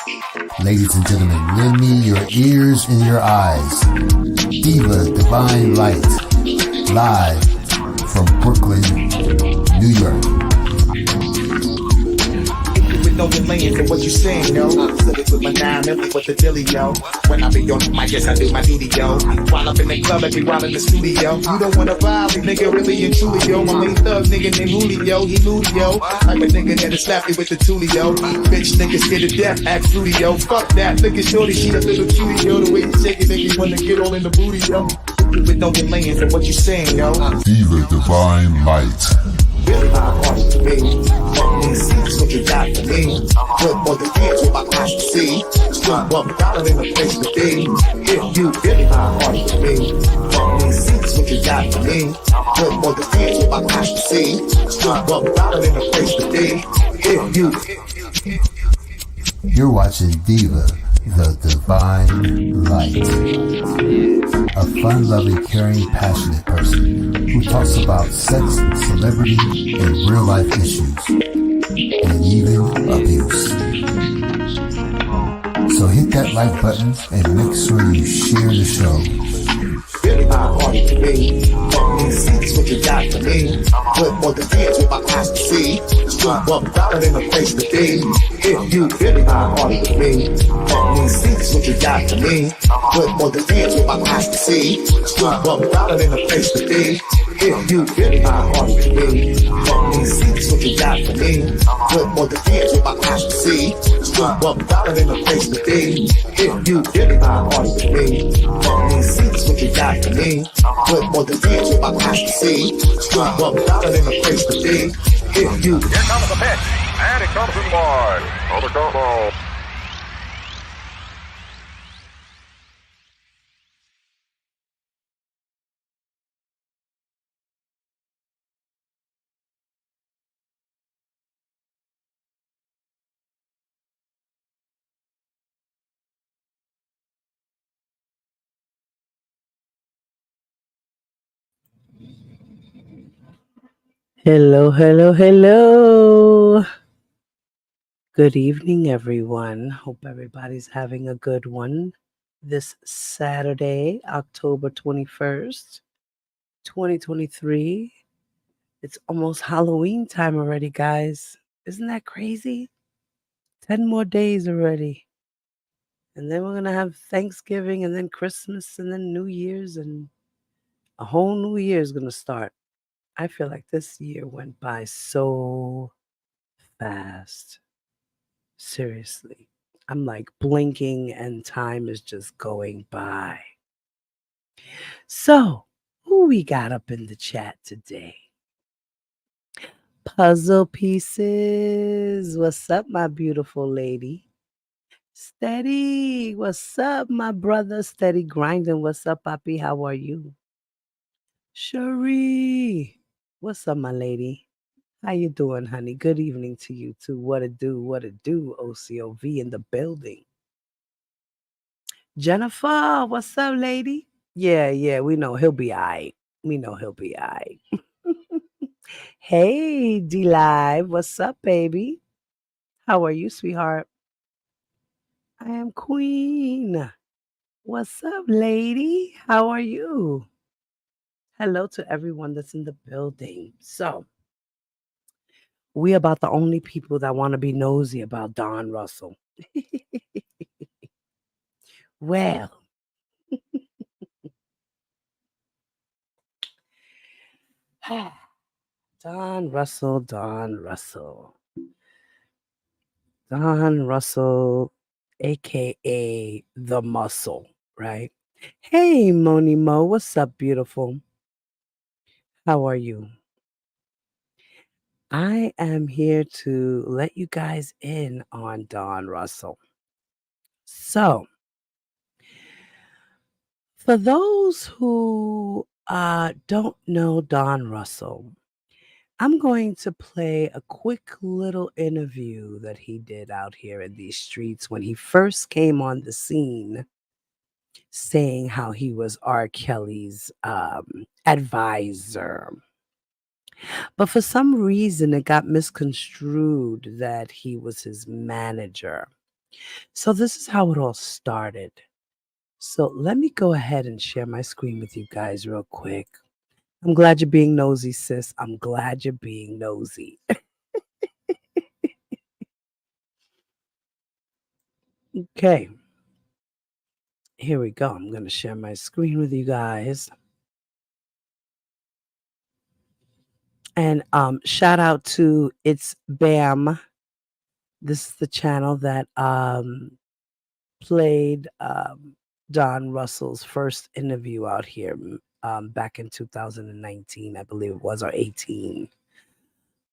Ladies and gentlemen, lend me your ears and your eyes. Diva Divine Light, live from Brooklyn, New York. With no delaying for what you saying, yo. Said it with my 9 million with the dilly, yo. When I be on the mic, yes, I do my duty, yo. While up in the club, I be while in the studio. You don't wanna violate, nigga, really and truly, yo. My main thug, nigga named Julio, he moody, yo. Like a nigga that'll slap me with the tulio. Bitch, nigga scared to death, act fruity, yo. Fuck that, look at shorty, she a little cutie, yo. The way you shake it, make me wanna get all in the booty, yo. With no delaying for what you saying, yo. Diva Divine Light. Really my heart to me. Fuck me, see what you got for me. Put more than hands with my eyes to see. Still $1 in a place to be. If you really my heart to me. Fuck me, see what you got for me. Put more than hands with my eyes to see. Still $1 in a place to be. If you. You're watching Diva, the Divine Light. A fun-loving, caring, passionate person who talks about sex, celebrity, and real-life issues, and even abuse. So hit that like button and make sure you share the show. Really my heart to me. Fuck me, see what you got for me. Put more than hands with my eyes to see. Still $1 in a place to be. If you really my heart to me. Fuck me, see what you got for me. Put more than hands with my eyes to see. Still $1 in a place to be. If you really my heart to me. Fuck me, see what you got for me. Put more than hands with my eyes to see. Still $1 in a place to be. If you really my heart to me. Fuck me, see what you got for me. Put more than hands with my eyes to see. Still $1 in a place to be. If you. Here comes the pitch, and it comes in wide. On the ball. Hello, hello, hello. Good evening, everyone. Hope everybody's having a good one this Saturday, October 21st, 2023. It's almost Halloween time already, guys. Isn't that crazy? 10 more days already. And then we're going to have Thanksgiving and then Christmas and then New Year's, and a whole new year is going to start. I feel like this year went by so fast. Seriously. I'm like blinking and time is just going by. So, who we got up in the chat today? Puzzle Pieces. What's up, my beautiful lady? Steady. What's up, my brother? Steady grinding. What's up, Papi? How are you? Cherie. What's up, my lady? How you doing, honey? Good evening to you too. What it do? OCOV in the building. Jennifer, what's up, lady? Yeah, we know he'll be all right. We know he'll be all right. Hey, D-Live, what's up, baby? How are you, sweetheart? I am Queen. What's up, lady? How are you? Hello to everyone that's in the building. So, we about the only people that want to be nosy about Don Russell. Well, Don Russell, aka The Muscle, right? Hey, Moni Mo, what's up, beautiful? How are you? I am here to let you guys in on Don Russell. So, for those who don't know Don Russell, I'm going to play a quick little interview that he did out here in these streets when he first came on the scene, saying how he was R. Kelly's advisor. But for some reason, it got misconstrued that he was his manager. So this is how it all started. So let me go ahead and share my screen with you guys real quick. I'm glad you're being nosy, sis. I'm glad you're being nosy. Okay. Here we go. I'm going to share my screen with you guys. And shout out to It's Bam. This is the channel that played Don Russell's first interview out here back in 2019, I believe it was, or 18.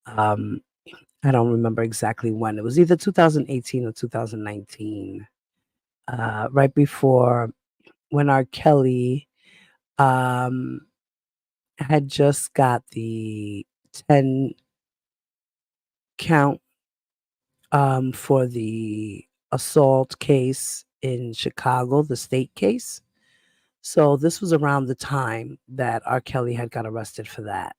I don't remember exactly when. It was either 2018 or 2019, right before when R. Kelly had just got the 10 count for the assault case in Chicago, the state case. So this was around the time that R. Kelly had got arrested for that.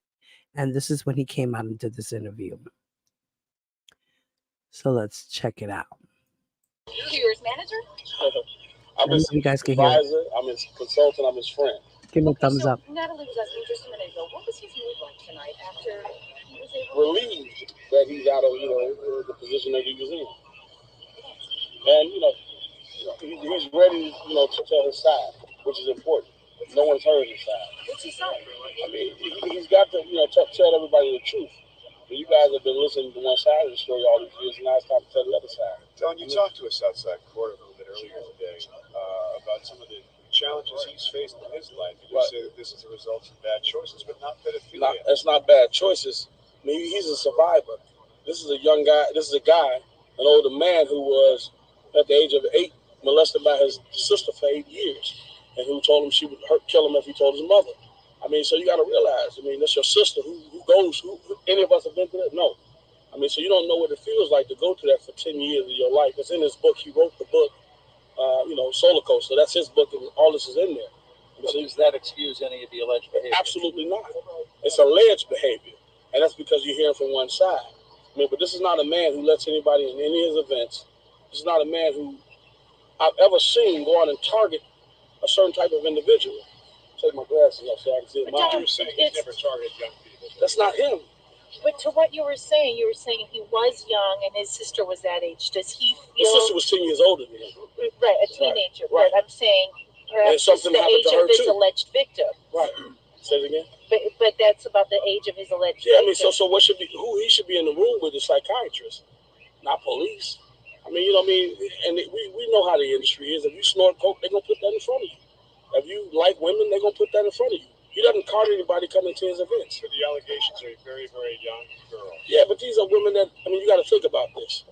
And this is when he came out and did this interview. So let's check it out. Here's manager. I'm his you guys can hear advisor, I'm his consultant, I'm his friend. Give me a thumbs up. Natalie was asking just a minute ago, what was his mood like tonight after he was able relieved that he's out of, the position that he was in. And, he's ready, to tell his side, which is important. No one's heard his side. What's his side? I mean, he's got to, tell everybody the truth. You guys have been listening to one side of the story all these years, and now it's time to tell the other side. Don, you talked to us outside court a little bit earlier today about some of the challenges he's faced in his life. You say that this is a result of bad choices, but not pedophilia. It's not bad choices. I mean, he's a survivor. This is a young guy. This is a guy, an older man who was, at the age of 8, molested by his sister for 8 years, and who told him she would kill him if he told his mother. I mean, so you got to realize, that's your sister. Who any of us have been through that? No. I mean, so you don't know what it feels like to go through that for 10 years of your life. It's in his book. He wrote the book, Solar Coaster. That's his book, and all this is in there. So does that excuse any of the alleged behavior? Absolutely not. It's alleged behavior, and that's because you're hearing from one side. I mean, but this is not a man who lets anybody in any of his events. This is not a man who I've ever seen go out and target a certain type of individual. Take my glasses off so I can see it. You're saying he's never targeted young people. That's not him. But to what you were saying he was young and his sister was that age. Does he feel... His sister was 10 years older than him. Right, a teenager. Right. But I'm saying perhaps it's the age of this alleged victim. Right. Say it again. But that's about the age of his alleged victim. Yeah, I mean, so what should be... Who he should be in the room with is psychiatrist, not police. I mean, and we know how the industry is. If you snort coke, they're going to put that in front of you. If you like women, they're going to put that in front of you. He doesn't card anybody coming to his events. But the allegations are a very, very young girl. Yeah, but these are women that, you got to think about this.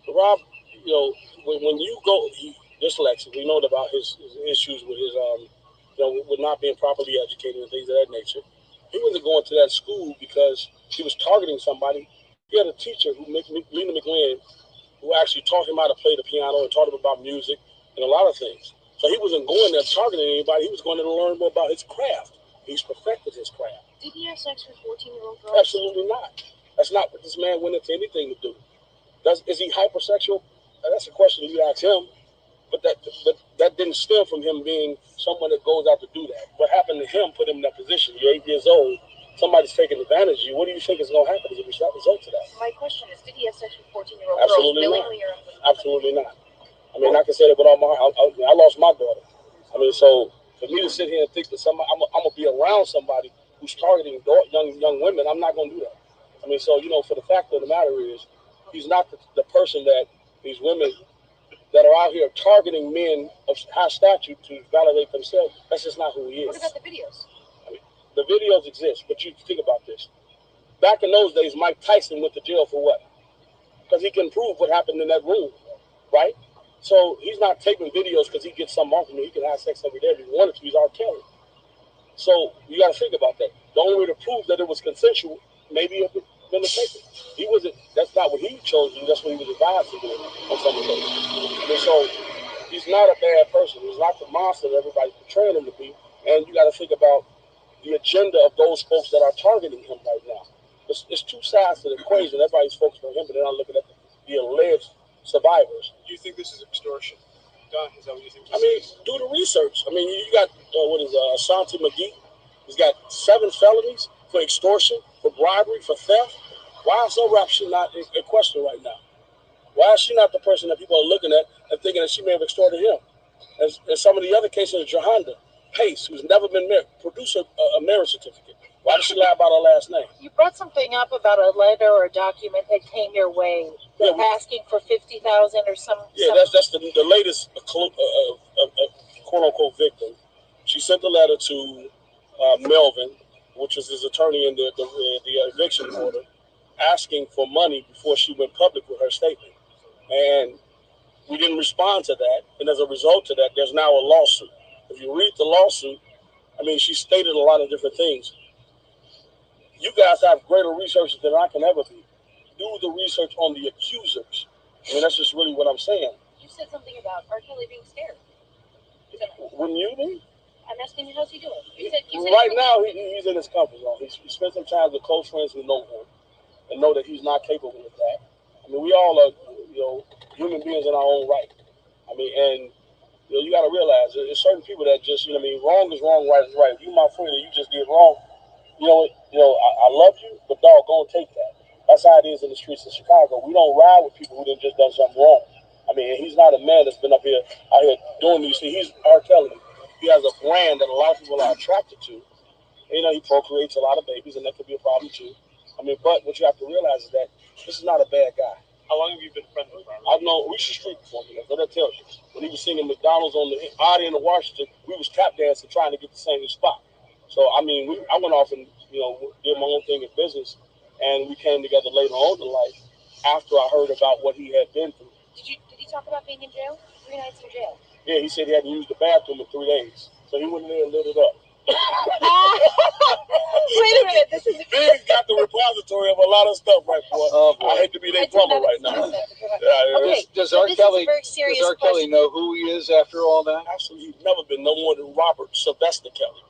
Rob, when you go, dyslexic, we know about his issues with his, with not being properly educated and things of that nature. He wasn't going to that school because he was targeting somebody. He had a teacher, Lena McLean, who actually taught him how to play the piano and taught him about music and a lot of things. So he wasn't going there targeting anybody. He was going there to learn more about his craft. He's perfected his craft. Did he have sex with 14-year-old girls? Absolutely not. That's not what this man went into anything to do. Is he hypersexual? That's a question you ask him. But that didn't stem from him being someone that goes out to do that. What happened to him put him in that position. You're 8 years old. Somebody's taking advantage of you. What do you think is going to happen as a result of that? My question is, did he have sex with 14-year-old Absolutely girls? Not. Absolutely not. I mean, I can say that with all my heart. I lost my daughter. I mean, so for me to sit here and think that I'm going to be around somebody who's targeting young women, I'm not going to do that. I mean, so, for the fact of the matter is, he's not the person that these women that are out here targeting men of high stature to validate themselves. That's just not who he is. What about the videos? I mean, the videos exist, but you think about this. Back in those days, Mike Tyson went to jail for what? Because he can prove what happened in that room, right? So he's not taping videos because he gets some off of him. He can have sex every day if he wanted to. He's R. Kelly. So you got to think about that. The only way to prove that it was consensual, maybe if it been the tape. He wasn't. That's not what he chose to do. That's what he was advised to do on some occasions. I mean, so he's not a bad person. He's not the monster that everybody's portraying him to be. And you got to think about the agenda of those folks that are targeting him right now. It's two sides to the equation. Everybody's focused on him, but they're not looking at the alleged survivors. Do you think this is extortion? Don, is that what you think? I mean, do the research. I mean, you got, Ashanti McGee. He's got 7 felonies for extortion, for bribery, for theft. Why is her rap she not in question right now? Why is she not the person that people are looking at and thinking that she may have extorted him? As some of the other cases of Johanna Pace, who's never been married, produce a marriage certificate. Why did she lie about her last name? You brought something up about a letter or a document that came your way, asking for $50,000 or some. Yeah, that's the latest quote unquote victim. She sent a letter to Melvin, which was his attorney in the eviction order, asking for money before she went public with her statement, and we didn't respond to that. And as a result of that, there's now a lawsuit. If you read the lawsuit, I mean, she stated a lot of different things. You guys have greater researchers than I can ever be. Do the research on the accusers. I mean, that's just really what I'm saying. You said something about R. Kelly being scared. Wouldn't you be? I'm asking you, how's he doing? You said right now, he's in his comfort zone. He spent some time with close friends who know him and know that he's not capable of that. I mean, we all are, human beings in our own right. I mean, and you got to realize there's certain people that just, wrong is wrong, right is right. If you my friend and you just did wrong, I love you, but dog, go and take that. That's how it is in the streets of Chicago. We don't ride with people who done just done something wrong. I mean, he's not a man that's been out here doing these things. He's R. Kelly. He has a brand that a lot of people are attracted to. He procreates a lot of babies, and that could be a problem too. I mean, but what you have to realize is that this is not a bad guy. How long have you been friends with him? I've known Reach the Street before me. That's what that tells you. When he was singing McDonald's on the Oddie in Washington, we was tap dancing trying to get the same spot. So, I mean, I went off and, did my own thing in business, and we came together later on in life after I heard about what he had been through. Did he talk about being in jail? 3 nights in jail. Yeah, he said he had to use the bathroom in 3 days. So he went in there and lit it up. Wait a minute, this is... Big's got the repository of a lot of stuff, right, boy. I hate to be their plumber right now. Okay, Does R. Kelly know who he is after all that? Absolutely. He's never been no more than Robert Sylvester Kelly.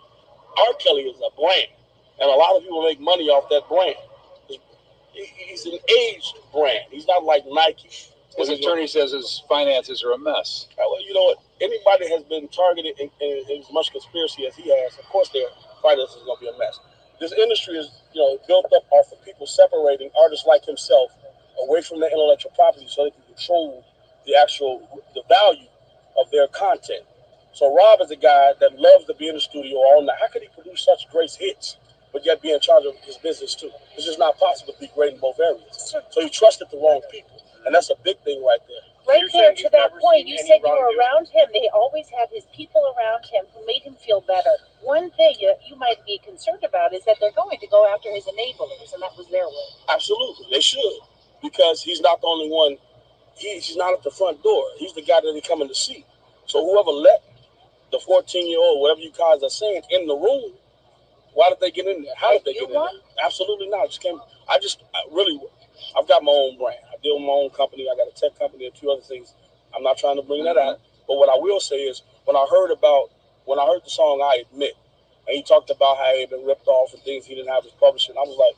R. Kelly is a brand, and a lot of people make money off that brand. He's an aged brand. He's not like Nike. His attorney says his finances are a mess. Well, you know what? Anybody has been targeted in as much conspiracy as he has, of course their finances is going to be a mess. This industry is, built up off of people separating artists like himself away from their intellectual property so they can control the value of their content. So Rob is a guy that loves to be in the studio all night. How could he produce such great hits, but yet be in charge of his business too? It's just not possible to be great in both areas. So he trusted the wrong people. And that's a big thing right there. Right there to that point, you said you were around him. They always had his people around him who made him feel better. One thing you might be concerned about is that they're going to go after his enablers, and that was their way. Absolutely. They should. Because he's not the only one. He's not at the front door. He's the guy that they come in to see. So whoever let the 14-year-old, whatever you guys are saying, in the room, why did they get in there? How did they get in there? Absolutely not. I've got my own brand. I deal with my own company. I got a tech company and 2 other things. I'm not trying to bring that out. But what I will say is when I heard the song I Admit, and he talked about how he had been ripped off and things he didn't have his publishing, I was like,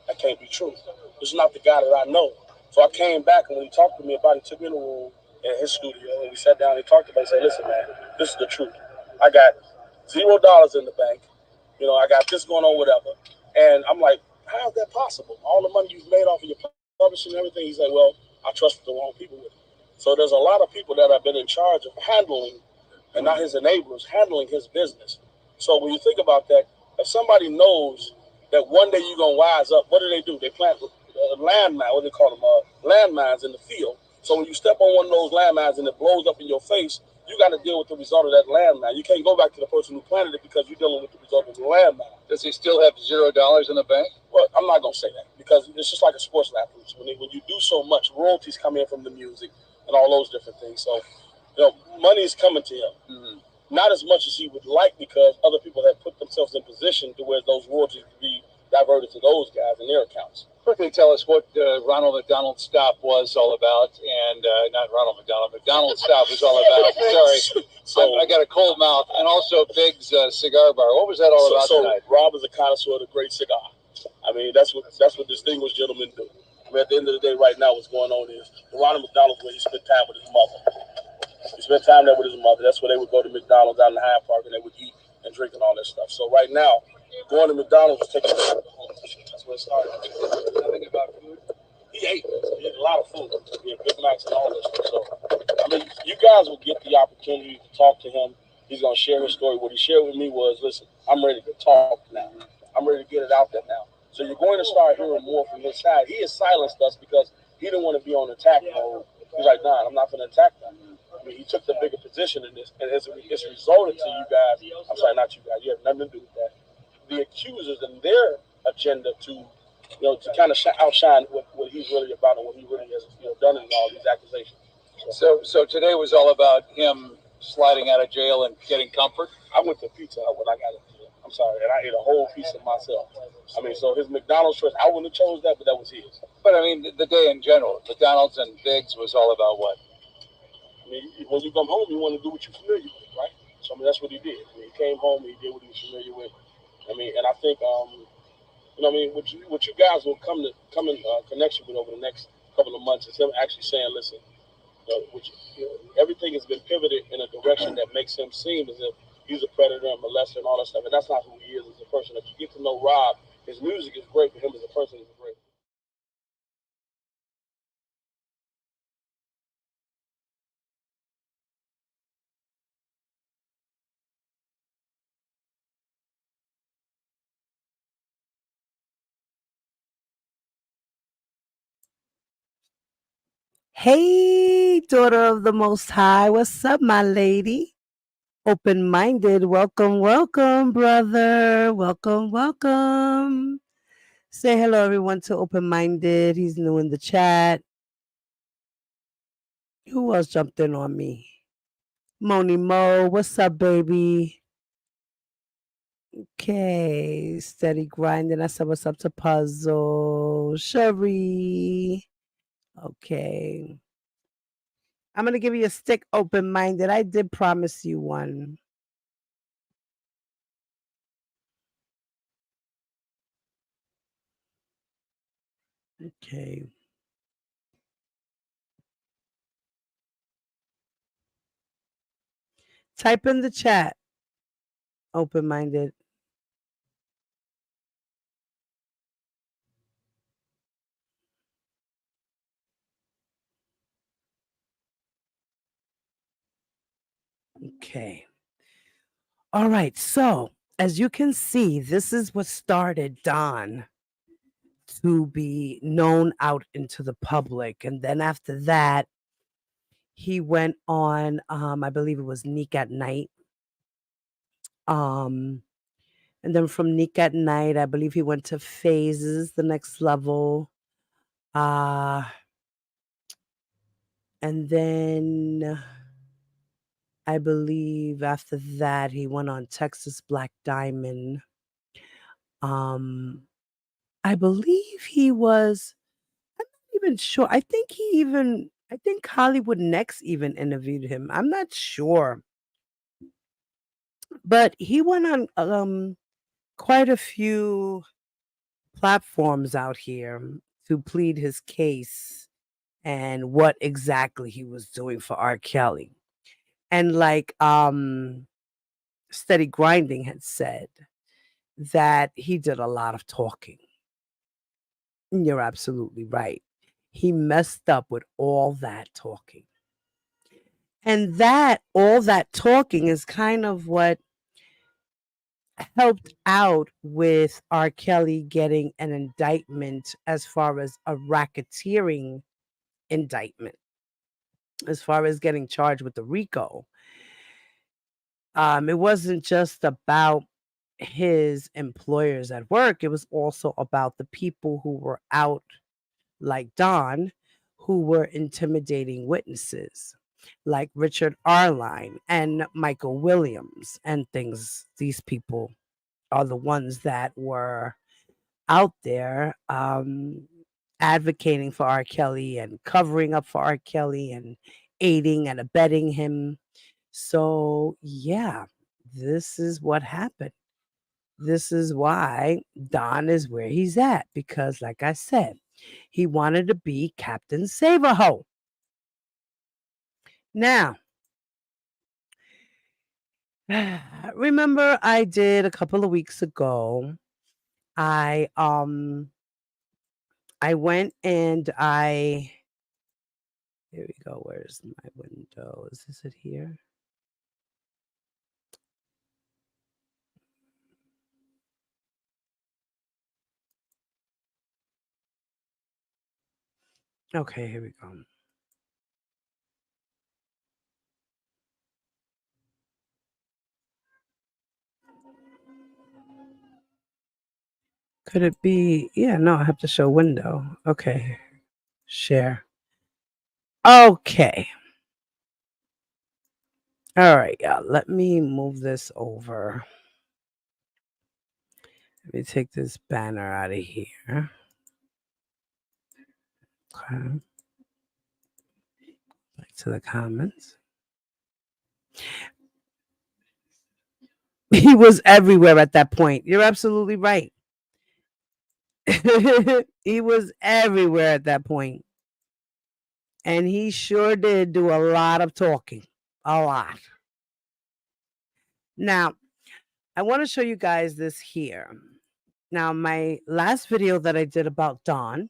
that can't be true. This is not the guy that I know. So I came back, and when he talked to me about it, he took me in a room in his studio, and we sat down and talked about it. He said, listen, man, this is the truth. I got $0 in the bank. I got this going on, whatever. And I'm like, how is that possible? All the money you've made off of your publishing and everything. He's like, well, I trusted the wrong people with it. So there's a lot of people that have been in charge of handling, and not his enablers, handling his business. So when you think about that, if somebody knows that one day you're going to wise up, what do? They plant landmines, what do they call them? Landmines in the field. So when you step on one of those landmines and it blows up in your face, you got to deal with the result of that landmine. You can't go back to the person who planted it because you're dealing with the result of the landmine. Does he still have $0 in the bank? Well, I'm not going to say that because it's just like a sports athlete. When you do so much, royalties come in from the music and all those different things. So, money is coming to him. Mm-hmm. Not as much as he would like because other people have put themselves in position to where those royalties could be diverted to those guys in their accounts. Quickly tell us what Ronald McDonald's stop was all about, and not Ronald McDonald. McDonald's stop was all about. Sorry, so I got a cold mouth, and also Big's cigar bar. What was that all about tonight? Rob is a connoisseur of the great cigar. I mean, that's what distinguished gentlemen do. I mean, at the end of the day, right now, what's going on is Ronald McDonald's where he spent time with his mother. He spent time there with his mother. That's where they would go to McDonald's out in the Hyde Park and they would eat and drink and all that stuff. So right now, going to McDonald's was taking time to home. That's where it started. Nothing about food. He ate a lot of food. He had Big Macs and all that stuff. So, I mean, you guys will get the opportunity to talk to him. He's going to share his story. What he shared with me was, listen, I'm ready to talk now. I'm ready to get it out there now. So you're going to start hearing more from his side. He has silenced us because he didn't want to be on attack mode. He's like, nah, I'm not going to attack them. I mean, he took the bigger position in this, and it's resulted to you guys. I'm sorry, not you guys. You have nothing to do with that. The accusers and their agenda to kind of outshine what he's really about and what he really has done in all these accusations. So today was all about him sliding out of jail and getting comfort. I went to Pizza Hut when I got it. I'm sorry, and I ate a whole piece of myself. I mean, so his McDonald's choice, I wouldn't have chose that, but that was his. But I mean, the day in general, McDonald's and Biggs was all about what? I mean, when you come home, you want to do what you're familiar with, right? So I mean, that's what he did. I mean, he came home and he did what he was familiar with. I mean, and I think, what you guys will come in connection with over the next couple of months is him actually saying, listen, everything has been pivoted in a direction that makes him seem as if he's a predator and molester and all that stuff, and that's not who he is as a person. If you get to know Rob, his music is great, but him as a person is great. Hey, daughter of the Most High. What's up, my lady? Open-minded. Welcome, welcome, brother. Welcome, welcome. Say hello, everyone, to Open-minded. He's new in the chat. Who else jumped in on me? Moni Mo. What's up, baby? Okay. Steady grinding. I said what's up to Puzzle. Cherie. Okay. I'm going to give you a stick, Open-minded. I did promise you one. Okay. Type in the chat, Open-minded. Okay. All right. So, as you can see, this is what started Don to be known out into the public. And then after that, he went on, I believe it was Neek at Night. And then from Neek at Night, I believe he went to Phases, the next level. And then I believe after that, he went on Texas Black Diamond. I believe he was, I'm not even sure. I think Hollywood Next even interviewed him. I'm not sure. But he went on quite a few platforms out here to plead his case and what exactly he was doing for R. Kelly. And like Steady Grinding had said, that he did a lot of talking. You're absolutely right. He messed up with all that talking. And all that talking is kind of what helped out with R. Kelly getting an indictment as far as a racketeering indictment, as far as getting charged with the RICO. It wasn't just about his employers at work. It was also about the people who were out like Don, who were intimidating witnesses like Richard Arline and Michael Williams and things. These people are the ones that were out there advocating for R. Kelly and covering up for R. Kelly and aiding and abetting him. So, yeah, this is what happened. This is why Don is where he's at, because like I said, He wanted to be Captain Save-A-Ho. Now, remember I did a couple of weeks ago, I went and here we go. Where's my window? Is this it here? Okay, here we go. Could it be? Yeah, no, I have to show window. Okay. Share. Okay. All right, yeah. Let me move this over. Let me take this banner out of here. Okay. Back to the comments. He was everywhere at that point. You're absolutely right. He was everywhere at that point. And he sure did do a lot of talking. A lot. Now, I want to show you guys this here. Now, my last video that I did about Don,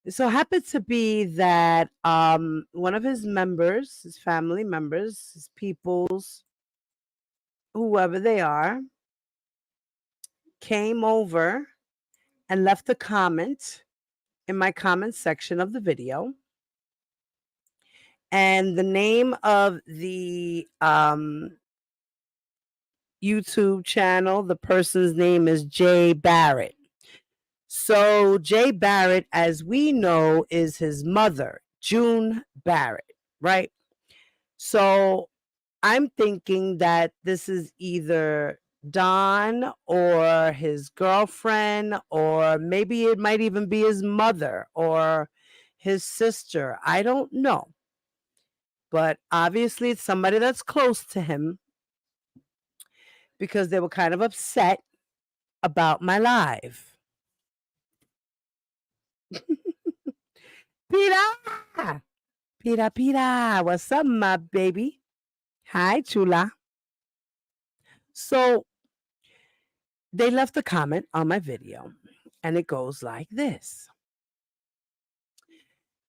it so happened to be that one of his members, his family members, his peoples, whoever they are, came over and left a comment in my comment section of the video. And the name of the YouTube channel, the person's name is Jay Barrett. So Jay Barrett, as we know, is his mother, June Barrett, right? So I'm thinking that this is either Don or his girlfriend, or maybe it might even be his mother or his sister. I don't know. But obviously it's somebody that's close to him, because they were kind of upset about my live. Pira! Pira, what's up, my baby? Hi, chula. So they left a comment on my video, and it goes like this.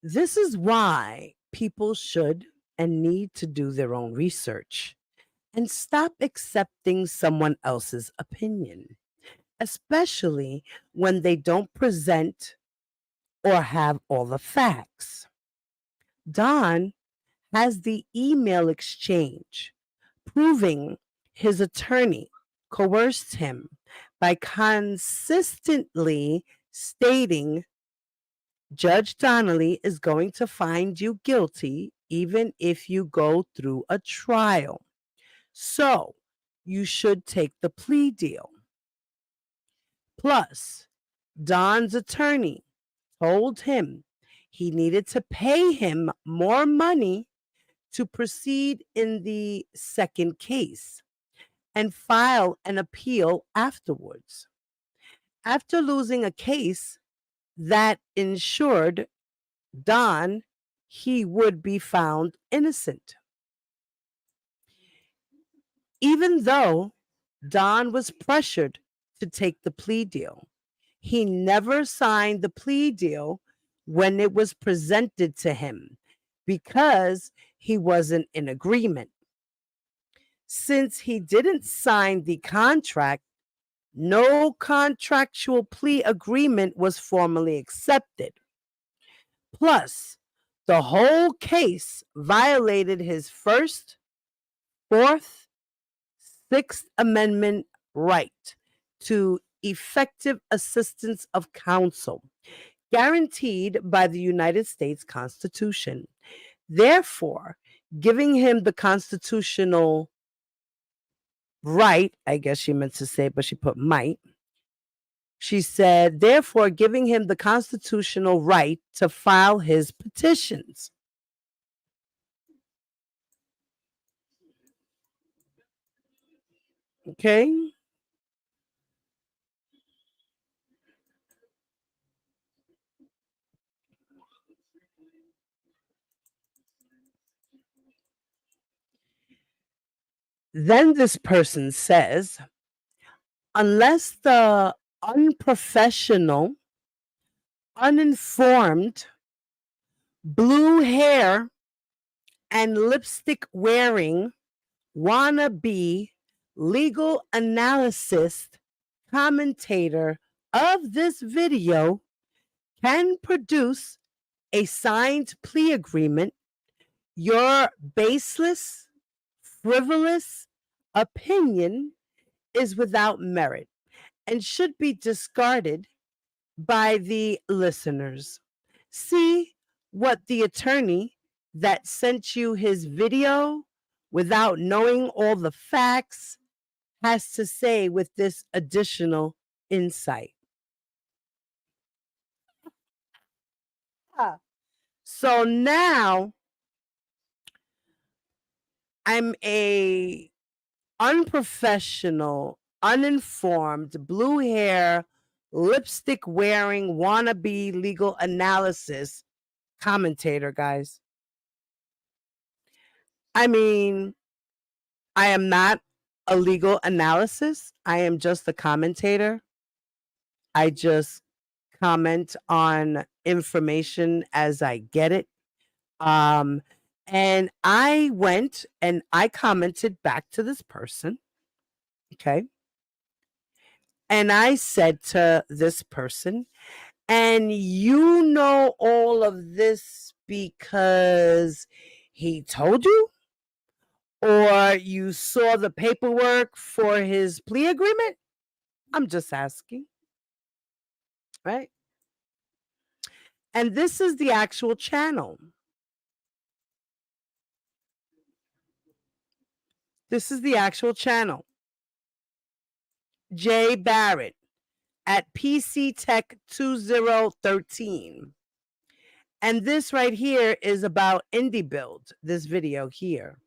This is why people should and need to do their own research and stop accepting someone else's opinion, especially when they don't present or have all the facts. Don has the email exchange proving his attorney coerced him by consistently stating Judge Donnelly is going to find you guilty even if you go through a trial. So you should take the plea deal. Plus, Don's attorney told him he needed to pay him more money to proceed in the second case and file an appeal afterwards. After losing a case that ensured Don he would be found innocent. Even though Don was pressured to take the plea deal, he never signed the plea deal when it was presented to him because he wasn't in agreement. Since he didn't sign the contract, no contractual plea agreement was formally accepted. Plus, the whole case violated his First, Fourth, Sixth Amendment right to effective assistance of counsel, guaranteed by the United States Constitution. Therefore, giving him the constitutional right, I guess she meant to say, but she put might. She said, therefore, giving him the constitutional right to file his petitions. Okay. Then this person says, unless the unprofessional, uninformed, blue hair and lipstick wearing wannabe legal analysis commentator of this video can produce a signed plea agreement, your baseless, frivolous opinion is without merit and should be discarded by the listeners. See what the attorney that sent you his video without knowing all the facts has to say with this additional insight. So now I'm a unprofessional, uninformed, blue hair, lipstick wearing, wannabe legal analysis commentator, guys. I mean, I am not a legal analysis. I am just a commentator. I just comment on information as I get it. And I went and I commented back to this person. Okay. And I said to this person, and you know all of this because he told you? Or you saw the paperwork for his plea agreement? I'm just asking. Right? And this is the actual channel. This is the actual channel. Jay Barrett at PC Tech 2013. And this right here is about Indie Build, this video here.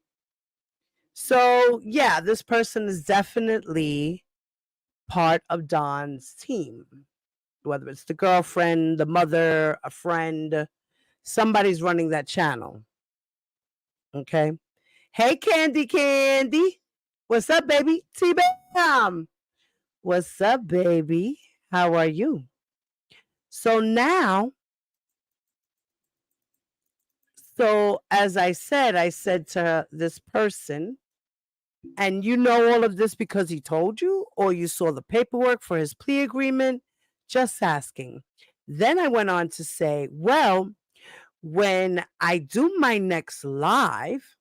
So, yeah, this person is definitely part of Don's team. Whether it's the girlfriend, the mother, a friend, somebody's running that channel. Okay. Hey, Candy. What's up, baby? T-Bam. What's up, baby? How are you? So now, as I said to this person, and you know all of this because he told you, or you saw the paperwork for his plea agreement? Just asking. Then I went on to say, well, when I do my next live,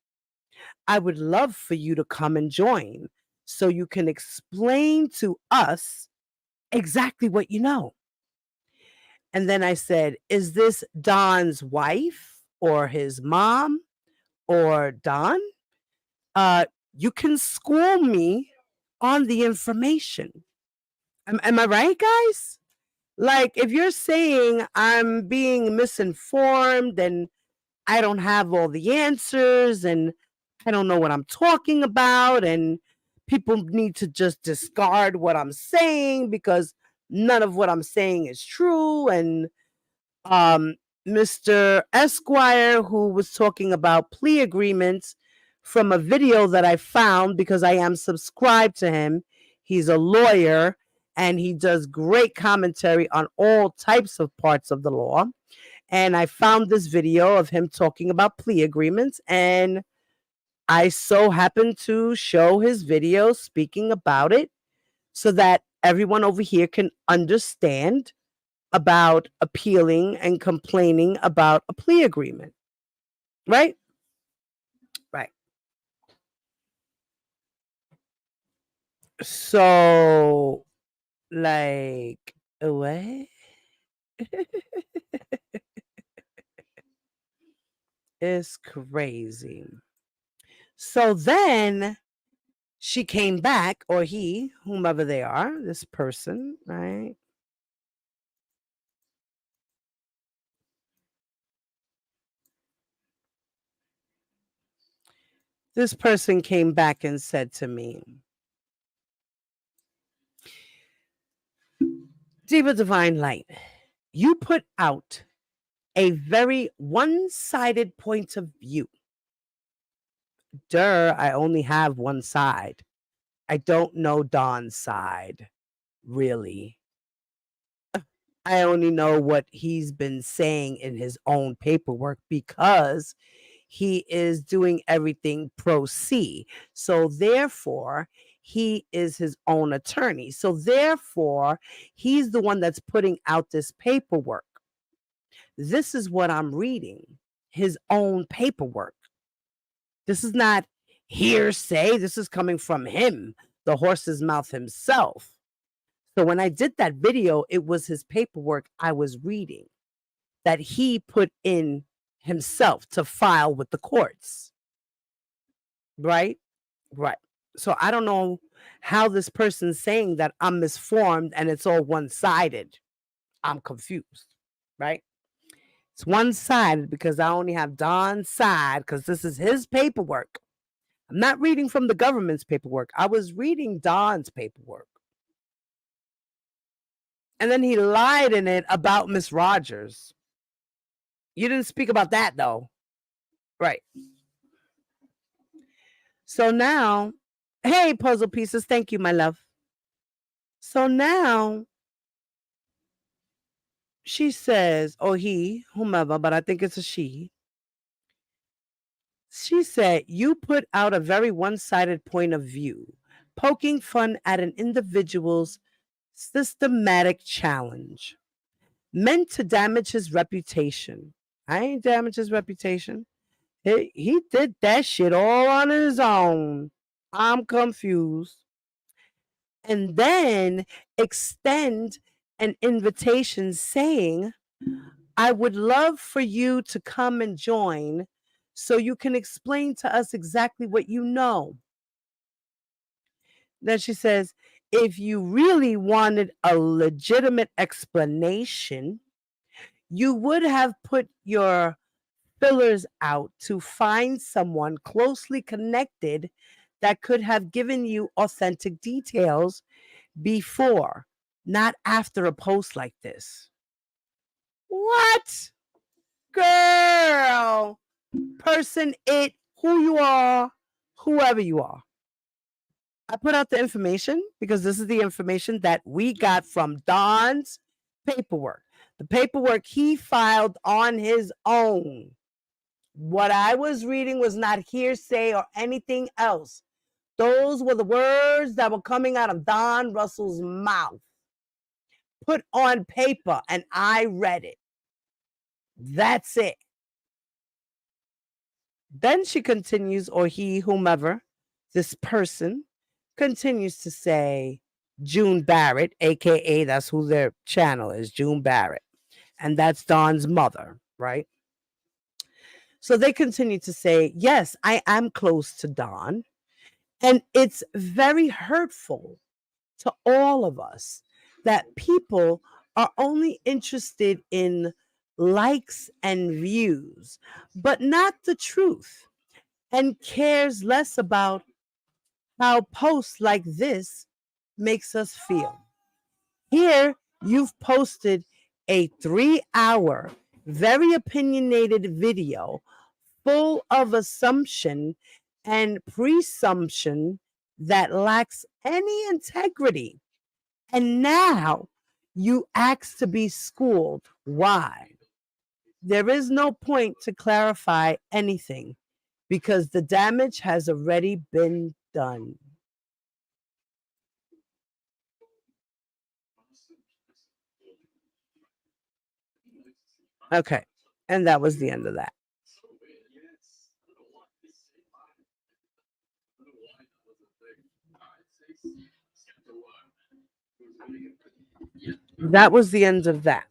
I would love for you to come and join so you can explain to us exactly what you know. And then I said, is this Don's wife or his mom or Don? You can school me on the information. Am I right, guys? Like, if you're saying I'm being misinformed and I don't have all the answers and I don't know what I'm talking about and people need to just discard what I'm saying because none of what I'm saying is true, and Mr. Esquire, who was talking about plea agreements from a video that I found because I am subscribed to him. He's a lawyer and he does great commentary on all types of parts of the law. And I found this video of him talking about plea agreements, and I so happened to show his video speaking about it so that everyone over here can understand about appealing and complaining about a plea agreement. Right? Right. So, like, what? It's crazy. So then she came back, or he, whomever they are, this person, right? This person came back and said to me, Diva Divine Light, you put out a very one-sided point of view. I only have one side. I don't know Don's side, really. I only know what he's been saying in his own paperwork because he is doing everything pro se. So therefore, he is his own attorney. So therefore, he's the one that's putting out this paperwork. This is what I'm reading, his own paperwork. This is not hearsay. This is coming from him, the horse's mouth himself. So when I did that video, it was his paperwork I was reading that he put in himself to file with the courts. Right? Right. So I don't know how this person's saying that I'm misformed and it's all one-sided. I'm confused. Right? It's one-sided because I only have Don's side because this is his paperwork. I'm not reading from the government's paperwork. I was reading Don's paperwork. And then he lied in it about Miss Rogers. You didn't speak about that, though. Right. So now, hey, puzzle pieces. Thank you, my love. So now she says, or he, whomever, but I think it's a she. She said, you put out a very one-sided point of view, poking fun at an individual's systematic challenge meant to damage his reputation. I ain't damaged his reputation. He did that shit all on his own. I'm confused. And then extend an invitation saying, I would love for you to come and join so you can explain to us exactly what you know. Then she says, if you really wanted a legitimate explanation, you would have put your fillers out to find someone closely connected that could have given you authentic details before, not after a post like this. What? Girl, person, it, who you are, whoever you are. I put out the information because this is the information that we got from Don's paperwork. The paperwork he filed on his own. What I was reading was not hearsay or anything else. Those were the words that were coming out of Don Russell's mouth, put on paper, and I read it. That's it. Then she continues, or he, whomever, this person, continues to say, June Barrett, a.k.a. that's who their channel is, June Barrett. And that's Don's mother, right? So they continue to say, yes, I am close to Don. And it's very hurtful to all of us that people are only interested in likes and views, but not the truth, and cares less about how posts like this makes us feel. Here, you've posted a 3-hour, very opinionated video full of assumption and presumption that lacks any integrity. And now you ask to be schooled. Why? There is no point to clarify anything because the damage has already been done. Okay, and that was the end of that. That was the end of that.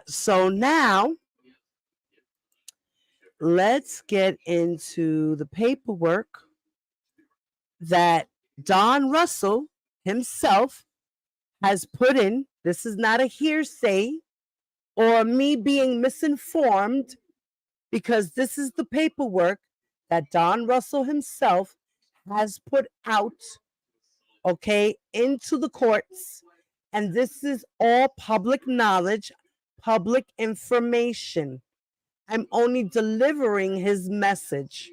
So now let's get into the paperwork that Don Russell himself has put in. This is not a hearsay or me being misinformed, because this is the paperwork that Don Russell himself has put out okay, into the courts. And this is all public knowledge, public information. I'm only delivering his message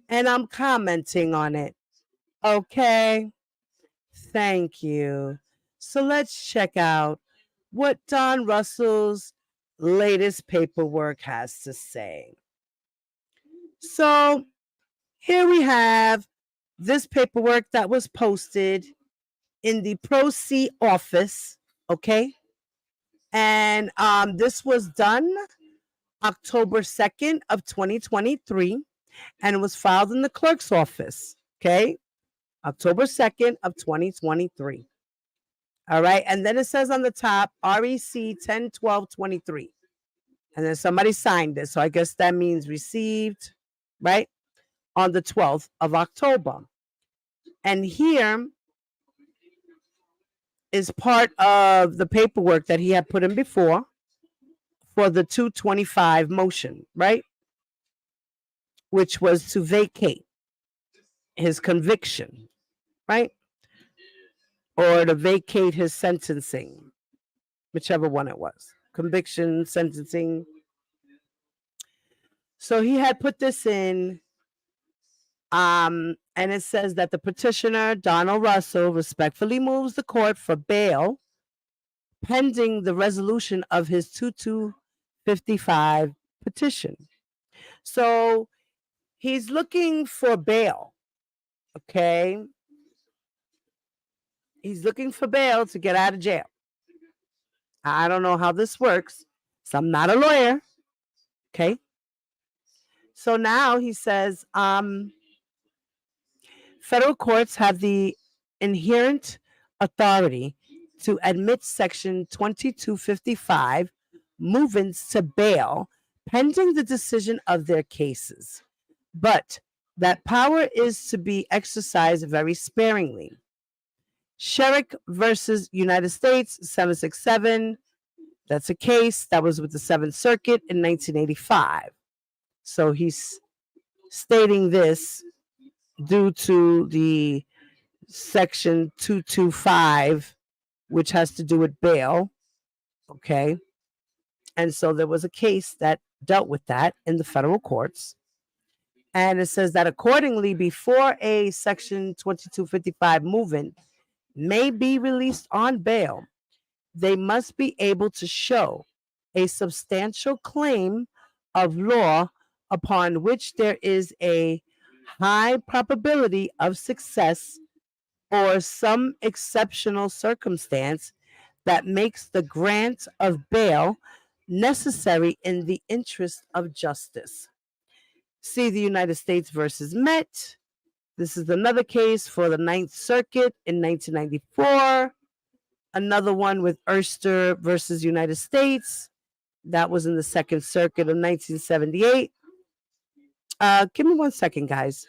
and I'm commenting on it. Okay. Thank you. So let's check out what Don Russell's latest paperwork has to say. So here we have this paperwork that was posted in the Pro C office, okay? And this was done October 2nd of 2023, and it was filed in the clerk's office, okay? October 2nd of 2023. All right, and then it says on the top, REC 10/12/23. And then somebody signed it, so I guess that means received, right? On the 12th of October. And here is part of the paperwork that he had put in before for the 225 motion, right? Which was to vacate his conviction, right? Or to vacate his sentencing, whichever one it was. Conviction, sentencing. So he had put this in, and it says that the petitioner, Donnell Russell, respectfully moves the court for bail pending the resolution of his 2255 petition. So he's looking for bail, okay? He's looking for bail to get out of jail. I don't know how this works, so I'm not a lawyer, okay? So now he says, federal courts have the inherent authority to admit Section 2255 movants to bail pending the decision of their cases, but that power is to be exercised very sparingly. Cherek versus United States 767. That's a case that was with the Seventh Circuit in 1985. So he's stating this due to the Section 225, which has to do with bail. Okay. And so there was a case that dealt with that in the federal courts. And it says that accordingly, before a Section 2255 movant may be released on bail, they must be able to show a substantial claim of law upon which there is a high probability of success or some exceptional circumstance that makes the grant of bail necessary in the interest of justice. See the United States versus Mett. This is another case for the Ninth Circuit in 1994. Another one with Ostrer versus United States. That was in the Second Circuit of 1978. Give me 1 second, guys.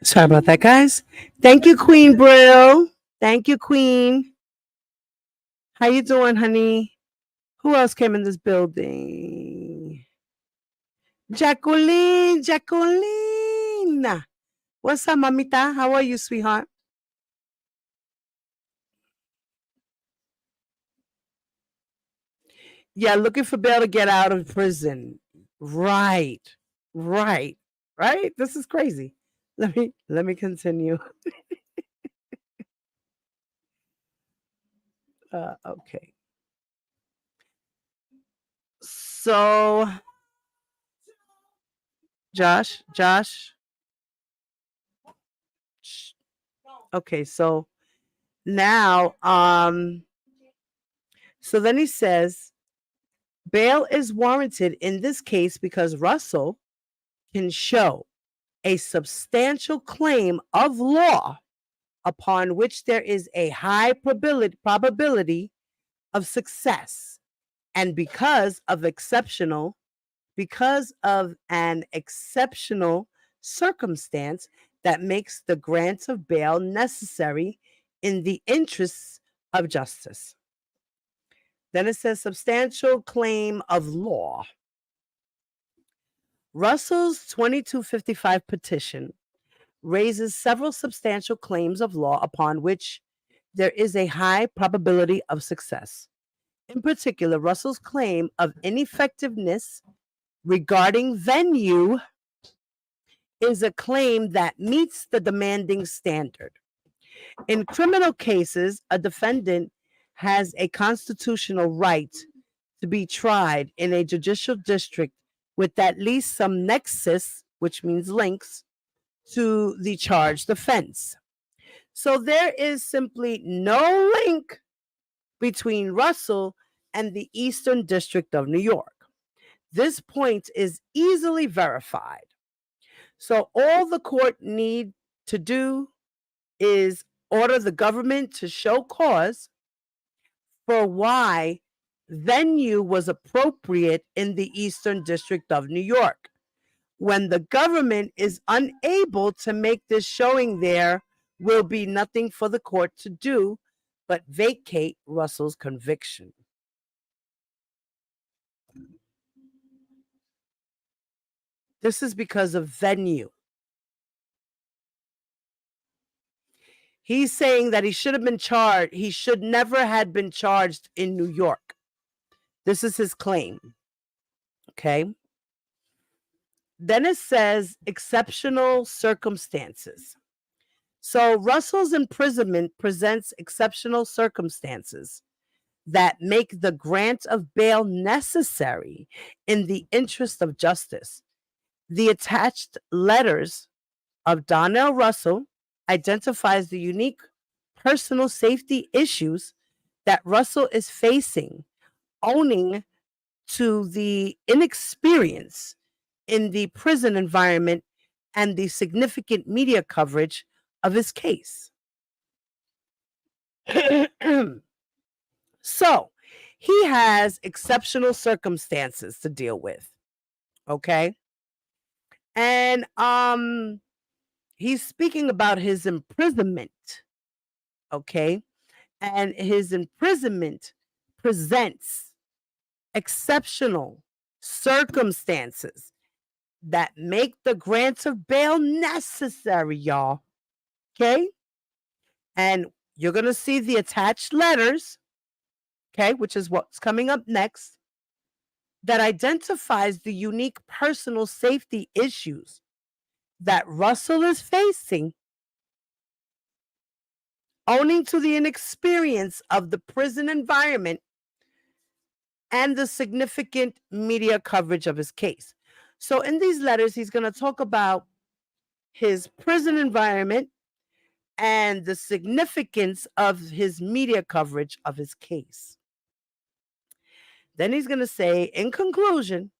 Sorry about that, guys. Thank you, Queen Brill. Thank you, Queen. How you doing, honey? Who else came in this building? Jacqueline. What's up, mamita? How are you, sweetheart? Yeah, looking for bail to get out of prison. Right. right? This is crazy. Let me continue. Okay. So, Josh. Shh. Okay, so now, so then he says, bail is warranted in this case because Russell can show a substantial claim of law upon which there is a high probability of success, and because of an exceptional circumstance that makes the grant of bail necessary in the interests of justice. Then it says substantial claim of law. Russell's 2255 petition raises several substantial claims of law upon which there is a high probability of success. In particular, Russell's claim of ineffectiveness regarding venue is a claim that meets the demanding standard. In criminal cases, a defendant has a constitutional right to be tried in a judicial district with at least some nexus, which means links, to the charged offense. So there is simply no link between Russell and the Eastern District of New York. This point is easily verified. So all the court need to do is order the government to show cause for why venue was appropriate in the Eastern District of New York. When the government is unable to make this showing, there will be nothing for the court to do but vacate Russell's conviction. This is because of venue. He's saying that he should have been charged. He should never had been charged in New York. This is his claim. Okay. Then it says exceptional circumstances. So Russell's imprisonment presents exceptional circumstances that make the grant of bail necessary in the interest of justice. The attached letters of Donnell Russell identifies the unique personal safety issues that Russell is facing, owing to the inexperience in the prison environment and the significant media coverage of his case. So he has exceptional circumstances to deal with. Okay. And he's speaking about his imprisonment. Okay. And his imprisonment presents exceptional circumstances that make the grant of bail necessary, y'all. Okay. And you're going to see the attached letters, okay, which is what's coming up next, that identifies the unique personal safety issues that Russell is facing, owing to the inexperience of the prison environment and the significant media coverage of his case. So in these letters, he's going to talk about his prison environment and the significance of his media coverage of his case. Then he's going to say, in conclusion,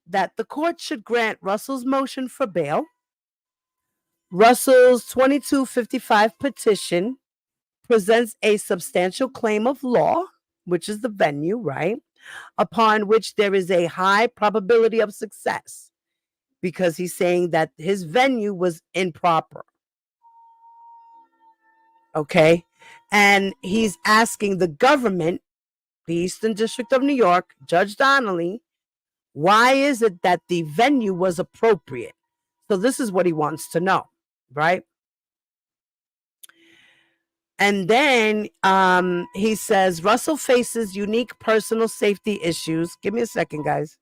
that the court should grant Russell's motion for bail. Russell's 2255 petition presents a substantial claim of law, which is the venue, right, upon which there is a high probability of success, because he's saying that his venue was improper. Okay. And he's asking the government, the Eastern District of New York, Judge Donnelly, why is it that the venue was appropriate? So this is what he wants to know, right? And then he says, Russell faces unique personal safety issues. Give me a second, guys.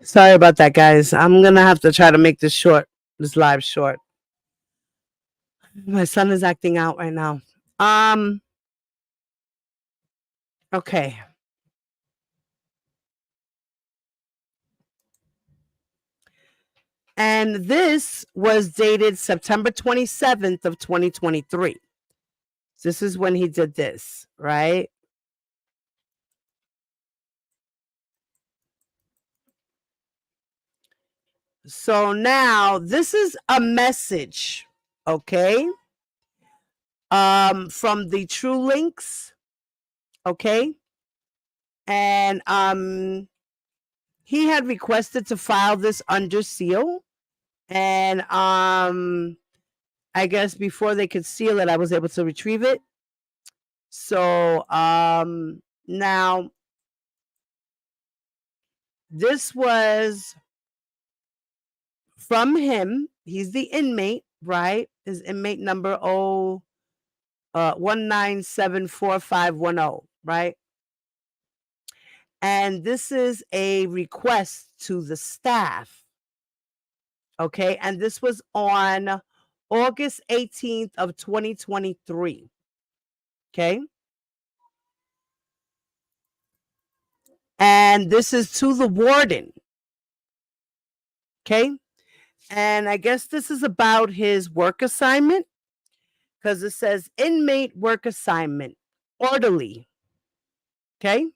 Sorry about that, guys. I'm gonna have to try to make this short, this live short. My son is acting out right now. Okay. And this was dated September 27th of 2023. This is when he did this, right? So now this is a message, okay? From the True Links, okay? And he had requested to file this under seal. And I guess before they could seal it, I was able to retrieve it. So now this was from him. He's the inmate, right? His inmate number 1974510, right? And this is a request to the staff. Okay, and this was on August 18th of 2023. Okay. And this is to the warden. Okay. And I guess this is about his work assignment, because it says inmate work assignment, orderly. Okay.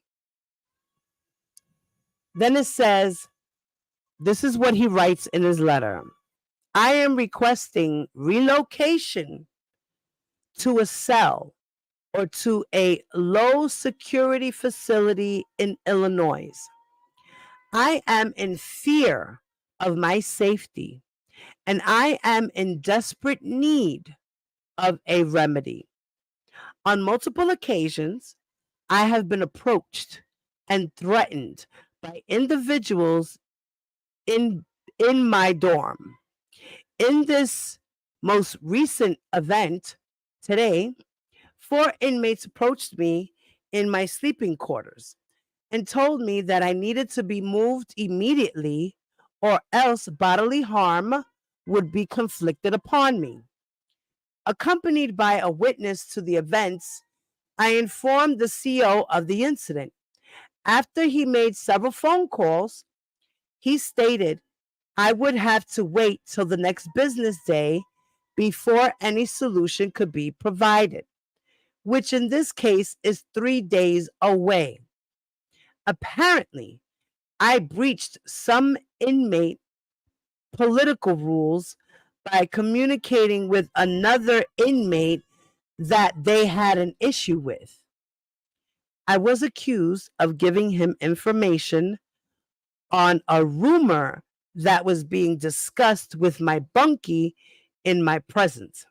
Then it says, this is what he writes in his letter. I am requesting relocation to a cell or to a low security facility in Illinois. I am in fear of my safety, and I am in desperate need of a remedy. On multiple occasions, I have been approached and threatened by individuals in my dorm. In this most recent event today, 4 inmates approached me in my sleeping quarters and told me that I needed to be moved immediately or else bodily harm would be conflicted upon me. Accompanied by a witness to the events, I informed the CO of the incident. After he made several phone calls, he stated I would have to wait till the next business day before any solution could be provided, which in this case is 3 days away. Apparently, I breached some inmate political rules by communicating with another inmate that they had an issue with. I was accused of giving him information on a rumor that was being discussed with my bunkie in my presence,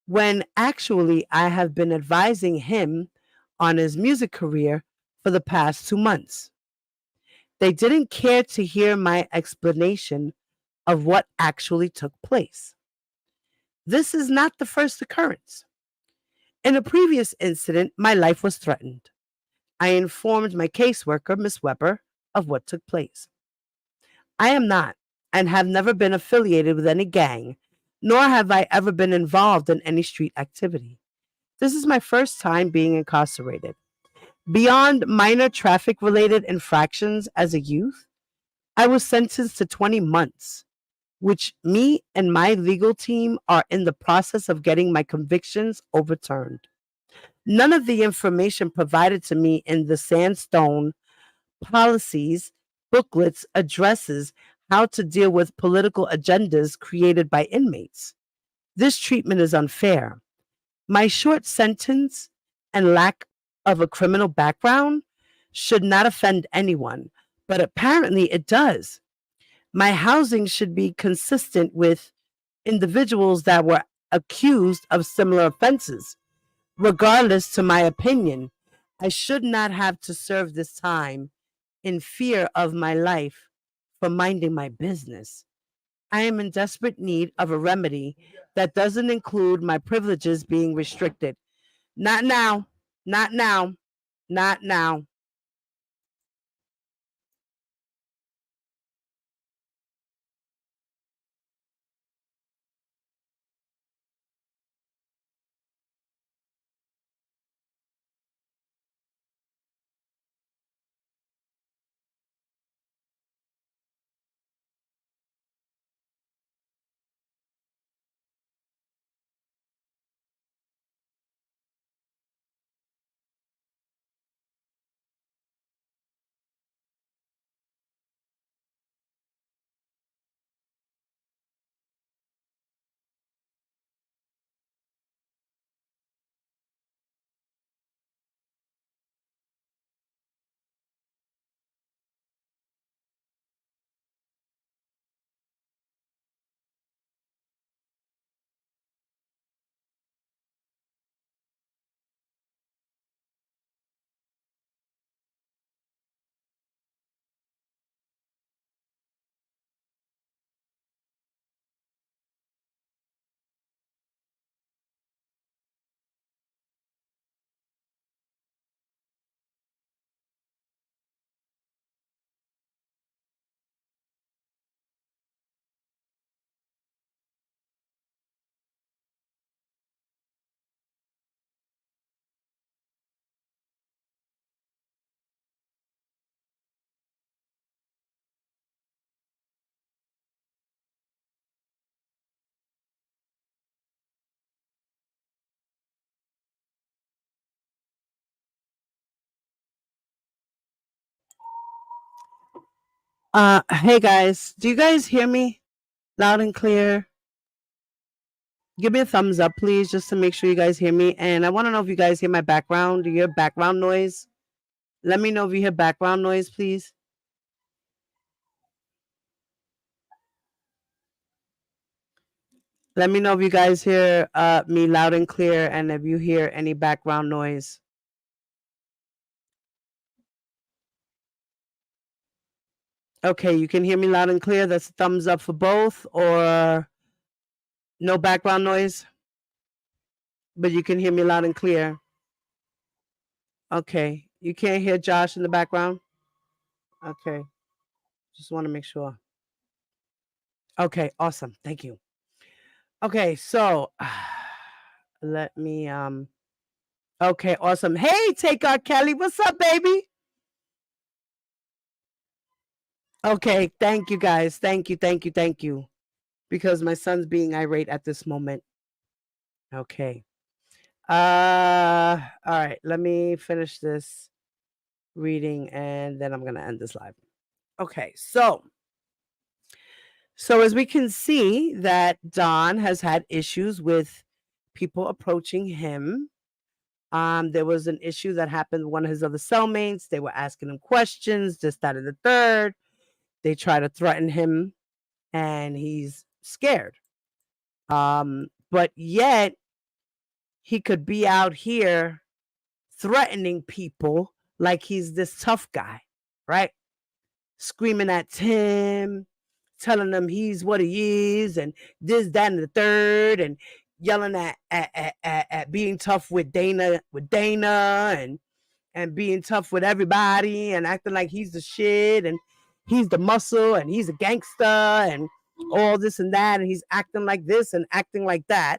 when actually I have been advising him on his music career for the past 2 months. They didn't care to hear my explanation of what actually took place. This is not the first occurrence. In a previous incident, my life was threatened. I informed my caseworker, Miss Weber, of what took place. I am not and have never been affiliated with any gang, nor have I ever been involved in any street activity. This is my first time being incarcerated. Beyond minor traffic-related infractions as a youth, I was sentenced to 20 months, which me and my legal team are in the process of getting my convictions overturned. None of the information provided to me in the Sandstone policies, booklets, addresses how to deal with political agendas created by inmates. This treatment is unfair. My short sentence and lack of a criminal background should not offend anyone, but apparently it does. My housing should be consistent with individuals that were accused of similar offenses. Regardless to my opinion, I should not have to serve this time in fear of my life for minding my business. I am in desperate need of a remedy that doesn't include my privileges being restricted. Not now, not now, not now. Hey guys, do you guys hear me loud and clear? Give me a thumbs up, please, just to make sure you guys hear me. And I want to know if you guys hear my background. Do you hear background noise? Let me know if you hear background noise, please. Let me know if you guys hear me loud and clear and if you hear any background noise. Okay, you can hear me loud and clear. That's a thumbs up for both, or no background noise, but you can hear me loud and clear. Okay, you can't hear Josh in the background? Okay, just want to make sure. Okay, awesome. Thank you. Okay, so let me okay, awesome. Hey, Take Our Kelly, what's up, baby? Okay, thank you guys. Thank you. Because my son's being irate at this moment. Okay. All right, let me finish this reading and then I'm going to end this live. Okay, so as we can see that Don has had issues with people approaching him. There was an issue that happened with one of his other cellmates. They were asking him questions, this, that, and the third. They try to threaten him and he's scared. But yet he could be out here threatening people like he's this tough guy, right? Screaming at Tim, telling them he's what he is, and this, that, and the third, and yelling at being tough with Dana, and being tough with everybody, and acting like he's the shit, and he's the muscle, and he's a gangster, and all this and that, and he's acting like this and acting like that.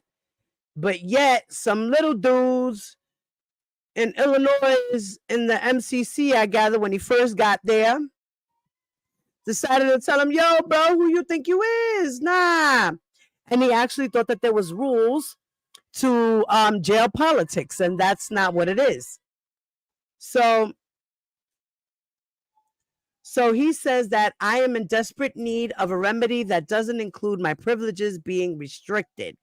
But yet, some little dudes in Illinois, in the MCC, I gather, when he first got there, decided to tell him, yo, bro, who you think you is? Nah. And he actually thought that there was rules to jail politics, and that's not what it is. So he says that I am in desperate need of a remedy that doesn't include my privileges being restricted.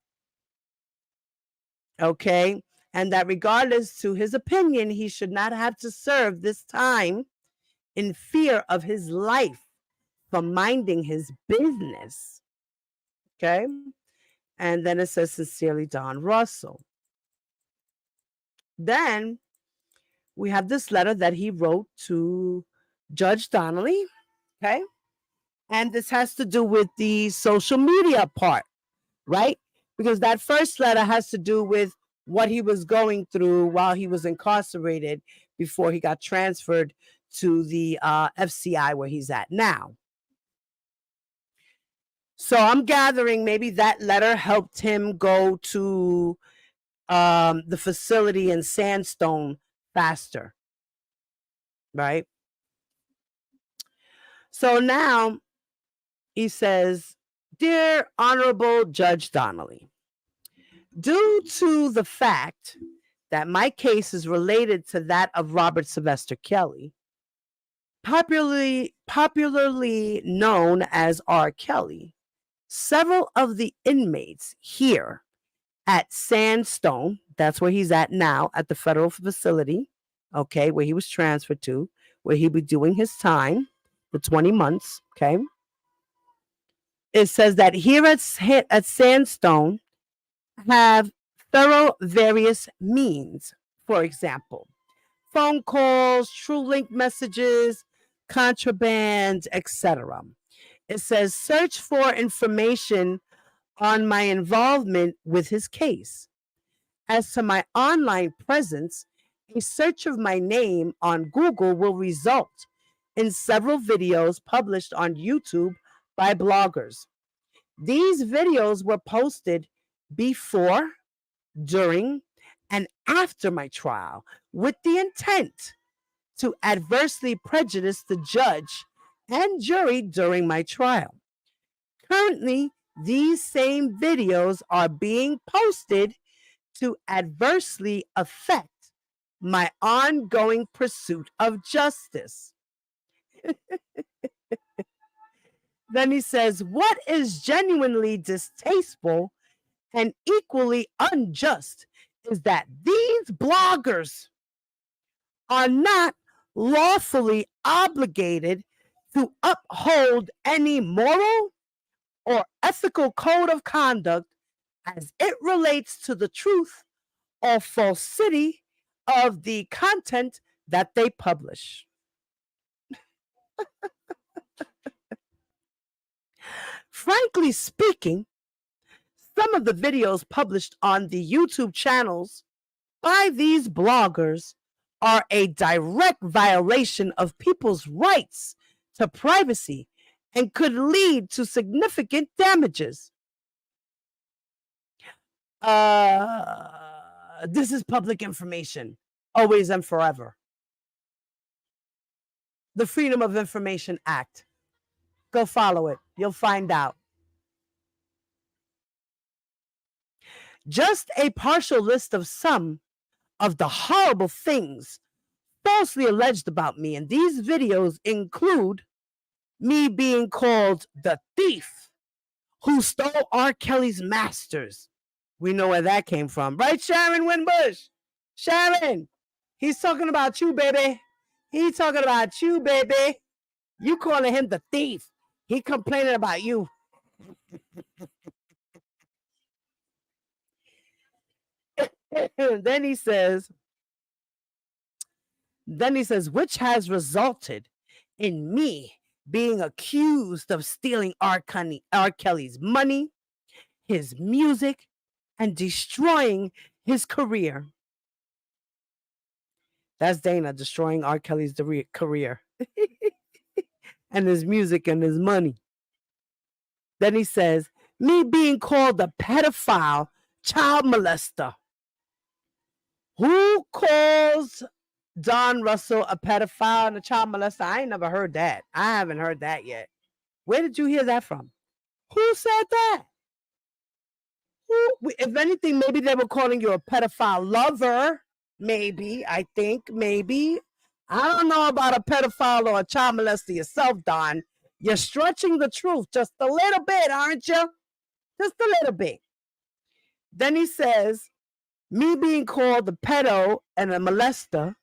Okay? And that regardless to his opinion, he should not have to serve this time in fear of his life for minding his business. Okay? And then it says, sincerely, Don Russell. Then we have this letter that he wrote to Judge Donnelly. Okay? And this has to do with the social media part, right? Because that first letter has to do with what he was going through while he was incarcerated before he got transferred to the FCI where he's at now. So I'm gathering maybe that letter helped him go to the facility in Sandstone faster, right? So now he says, Dear Honorable Judge Donnelly, due to the fact that my case is related to that of Robert Sylvester Kelly, popularly known as R. Kelly, several of the inmates here at Sandstone, that's where he's at now, at the federal facility, okay, where he was transferred to, where he'll be doing his time, the 20 months, okay? It says that here at Sandstone have thorough various means, for example, phone calls, TrueLink messages, contraband, etc. It says search for information on my involvement with his case. As to my online presence, a search of my name on Google will result in several videos published on YouTube by bloggers. These videos were posted before, during, and after my trial with the intent to adversely prejudice the judge and jury during my trial. Currently, these same videos are being posted to adversely affect my ongoing pursuit of justice. Then he says, what is genuinely distasteful and equally unjust is that these bloggers are not lawfully obligated to uphold any moral or ethical code of conduct as it relates to the truth or falsity of the content that they publish. Frankly speaking, some of the videos published on the YouTube channels by these bloggers are a direct violation of people's rights to privacy and could lead to significant damages. This is public information, always and forever. The Freedom of Information Act. Go follow it. You'll find out. Just a partial list of some of the horrible things falsely alleged about me in these videos include me being called the thief who stole R. Kelly's masters. We know where that came from, right, Sharon Winbush? Sharon, he's talking about you, baby. He's talking about you, baby. You calling him the thief. He complaining about you. Then he says, which has resulted in me being accused of stealing R. Kelly's money, his music, and destroying his career. That's Dana destroying R. Kelly's career and his music and his money. Then he says, me being called a pedophile child molester. Who calls Don Russell a pedophile and a child molester? I ain't never heard that. I haven't heard that yet. Where did you hear that from? Who said that? If anything, maybe they were calling you a pedophile lover. Maybe, I think, maybe. I don't know about a pedophile or a child molester yourself, Don. You're stretching the truth just a little bit, aren't you? Just a little bit. Then he says, me being called a pedo and a molester,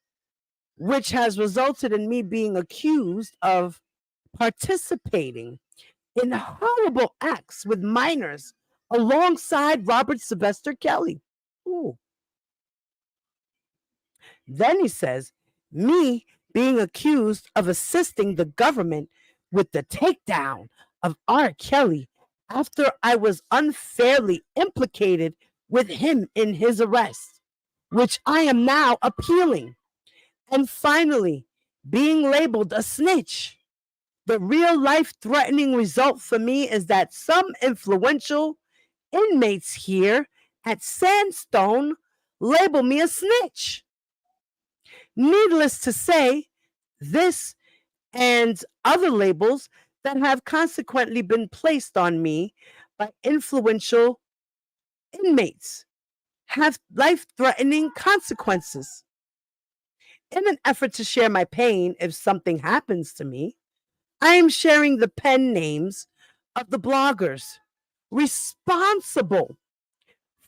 which has resulted in me being accused of participating in horrible acts with minors alongside Robert Sylvester Kelly. Ooh. Then he says, me being accused of assisting the government with the takedown of R. Kelly after I was unfairly implicated with him in his arrest, which I am now appealing. And finally, being labeled a snitch. The real life-threatening result for me is that some influential inmates here at Sandstone label me a snitch. Needless to say, this and other labels that have consequently been placed on me by influential inmates have life-threatening consequences. In an effort to share my pain if something happens to me, I am sharing the pen names of the bloggers responsible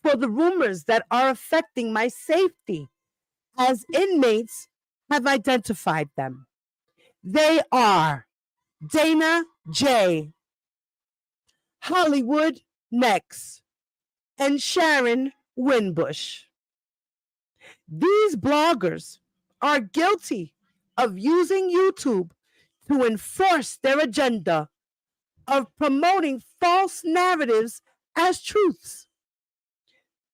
for the rumors that are affecting my safety, as inmates have identified them. They are Dana J., Hollywood Next, and Sharon Winbush. These bloggers are guilty of using YouTube to enforce their agenda of promoting false narratives as truths.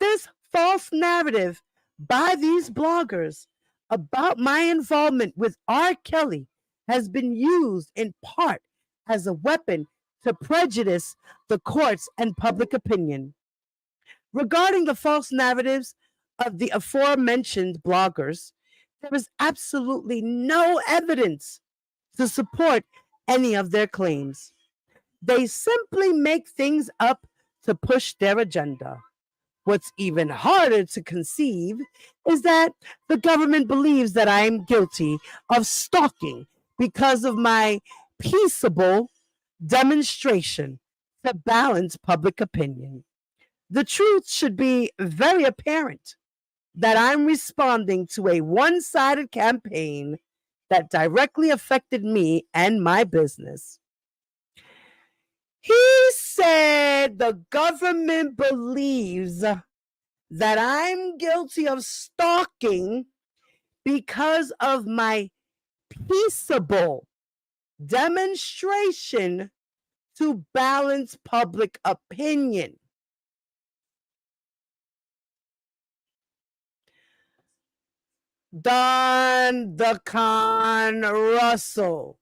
This false narrative by these bloggers about my involvement with R. Kelly has been used in part as a weapon to prejudice the courts and public opinion. Regarding the false narratives of the aforementioned bloggers, there is absolutely no evidence to support any of their claims. They simply make things up to push their agenda. What's even harder to conceive is that the government believes that I am guilty of stalking because of my peaceable demonstration to balance public opinion. The truth should be very apparent that I'm responding to a one-sided campaign that directly affected me and my business. He said the government believes that I'm guilty of stalking because of my peaceable demonstration to balance public opinion. Don the Con Russell.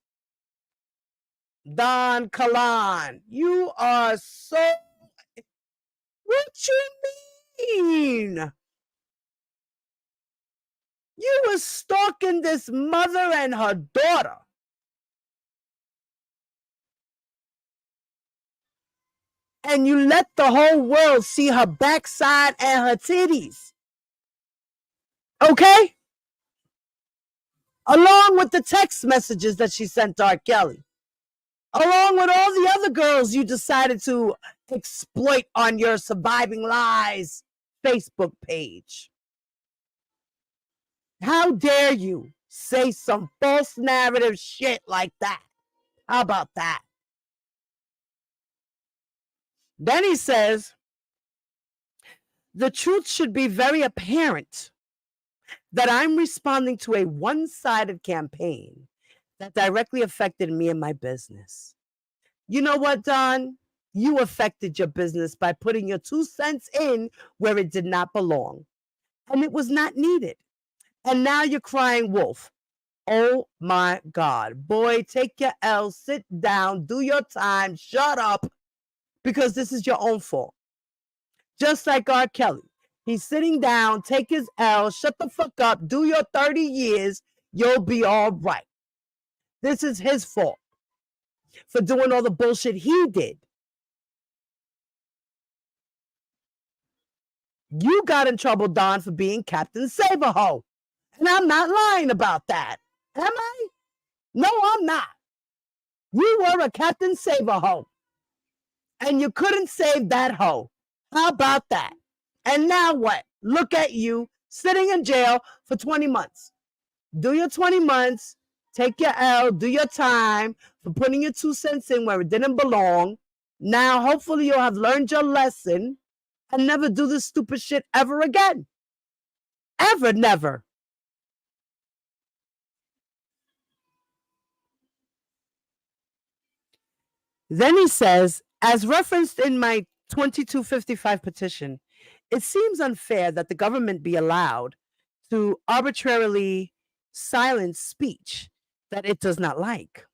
Don Kalan. You are so... What you mean? You were stalking this mother and her daughter. And you let the whole world see her backside and her titties. Okay? Along with the text messages that she sent to R. Kelly. Along with all the other girls you decided to exploit on your Surviving Lies Facebook page. How dare you say some false narrative shit like that? How about that? Then he says, the truth should be very apparent that I'm responding to a one-sided campaign that directly affected me and my business. You know what, Don? You affected your business by putting your 2 cents in where it did not belong. And it was not needed. And now you're crying wolf. Oh my God. Boy, take your L, sit down, do your time, shut up, because this is your own fault. Just like R. Kelly. He's sitting down, take his L, shut the fuck up, do your 30 years, you'll be all right. This is his fault for doing all the bullshit he did. You got in trouble, Don, for being Captain Save-A-Ho. And I'm not lying about that. Am I? No, I'm not. You were a Captain Save-A-Ho. And you couldn't save that hoe. How about that? And now what? Look at you sitting in jail for 20 months. Do your 20 months. Take your L. Do your time for putting your 2 cents in where it didn't belong. Now, hopefully, you'll have learned your lesson and never do this stupid shit ever again. Ever, never. Then he says, as referenced in my 2255 petition, it seems unfair that the government be allowed to arbitrarily silence speech that it does not like,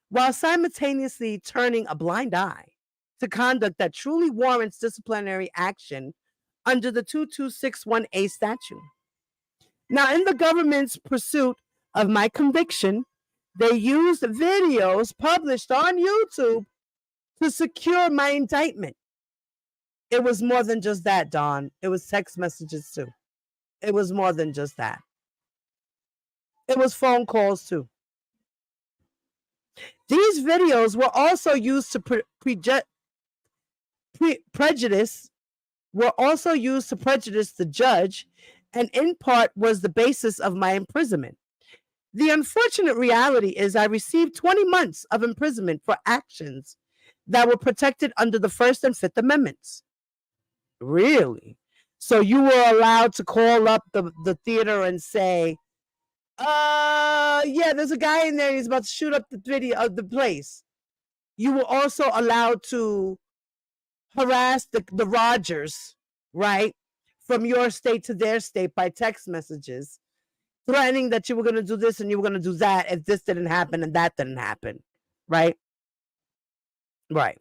while simultaneously turning a blind eye to conduct that truly warrants disciplinary action under the 2261A statute. Now, in the government's pursuit of my conviction, they used videos published on YouTube to secure my indictment. It was more than just that, Don. It was text messages too. It was more than just that. It was phone calls too. These videos were also used to prejudice the judge, and in part was the basis of my imprisonment. The unfortunate reality is I received 20 months of imprisonment for actions that were protected under the First and Fifth Amendments. Really? So you were allowed to call up the theater and say, yeah, there's a guy in there, he's about to shoot up the video of the place. You were also allowed to harass the Rogers, right? From your state to their state by text messages, threatening that you were going to do this and you were going to do that if this didn't happen and that didn't happen, right? Right.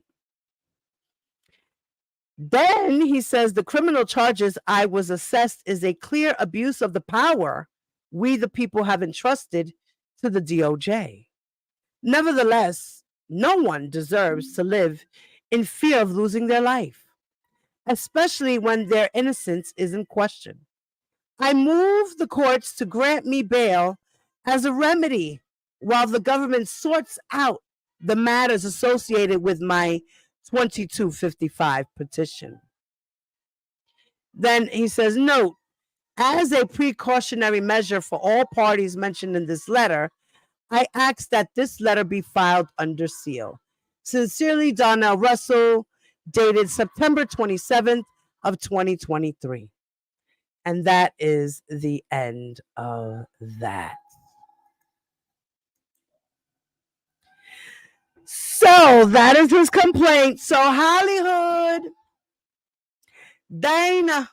Then he says the criminal charges I was assessed is a clear abuse of the power we the people have entrusted to the DOJ. Nevertheless, no one deserves to live in fear of losing their life, especially when their innocence is in question. I move the courts to grant me bail as a remedy while the government sorts out the matters associated with my 2255 petition. Then he says, note, as a precautionary measure for all parties mentioned in this letter, I ask that this letter be filed under seal. Sincerely, Donnell Russell, dated September 27th of 2023. And that is the end of that. So that is his complaint. So Hollywood, Dana,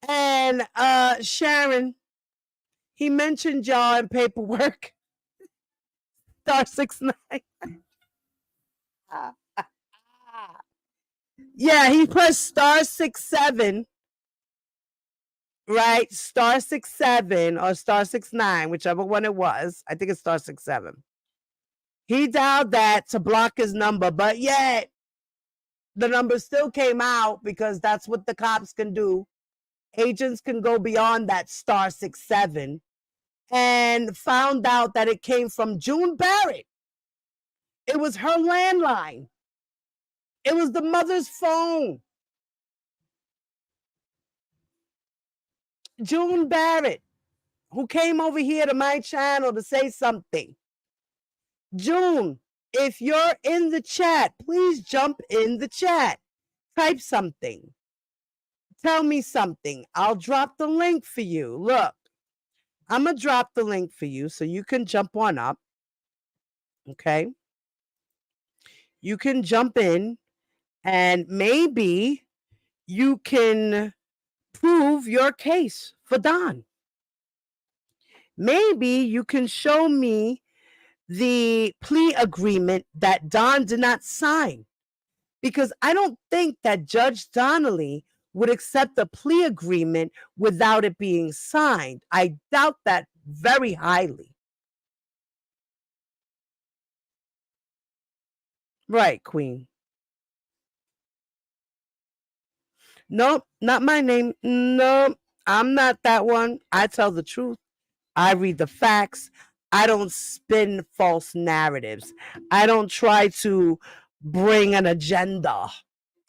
and Sharon, he mentioned y'all in paperwork. Star 69. Yeah, he pressed star 67. Right? Star 67 or star 69, whichever one it was. I think it's star 67. He dialed that to block his number, but yet the number still came out because that's what the cops can do. Agents can go beyond that star 67 and found out that it came from June Barrett. It was her landline. It was the mother's phone. June Barrett, who came over here to my channel to say something. June, if you're in the chat, please jump in the chat. Type something. Tell me something. I'll drop the link for you. Look, I'm going to drop the link for you so you can jump on up. Okay? You can jump in and maybe you can prove your case for Don. Maybe you can show me the plea agreement that Don did not sign, because I don't think that Judge Donnelly would accept a plea agreement without it being signed. I doubt that very highly. Right, Queen. Nope, not my name. Nope, I'm not that one. I tell the truth. I read the facts. I don't spin false narratives. I don't try to bring an agenda.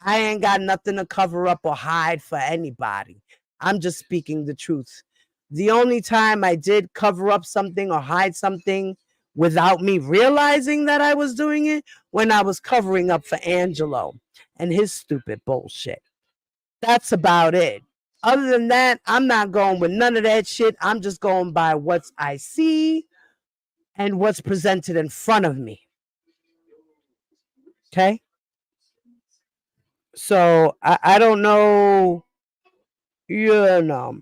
I ain't got nothing to cover up or hide for anybody. I'm just speaking the truth. The only time I did cover up something or hide something without me realizing that I was doing it, when I was covering up for Angelo and his stupid bullshit. That's about it. Other than that, I'm not going with none of that shit. I'm just going by what I see and what's presented in front of me. Okay? So I don't know, you know.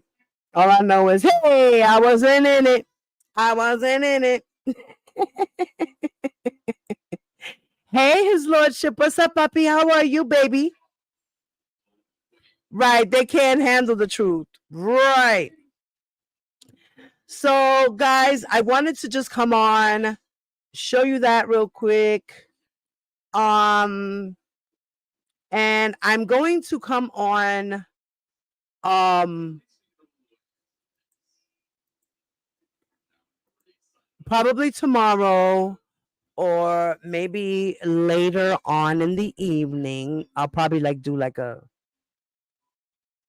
All I know is, hey, I wasn't in it. I wasn't in it. Hey, His Lordship, what's up, puppy? How are you, baby? Right, they can't handle the truth. Right. So, guys, I wanted to just come on, show you that real quick. And I'm going to come on probably tomorrow or maybe later on in the evening. I'll probably do like a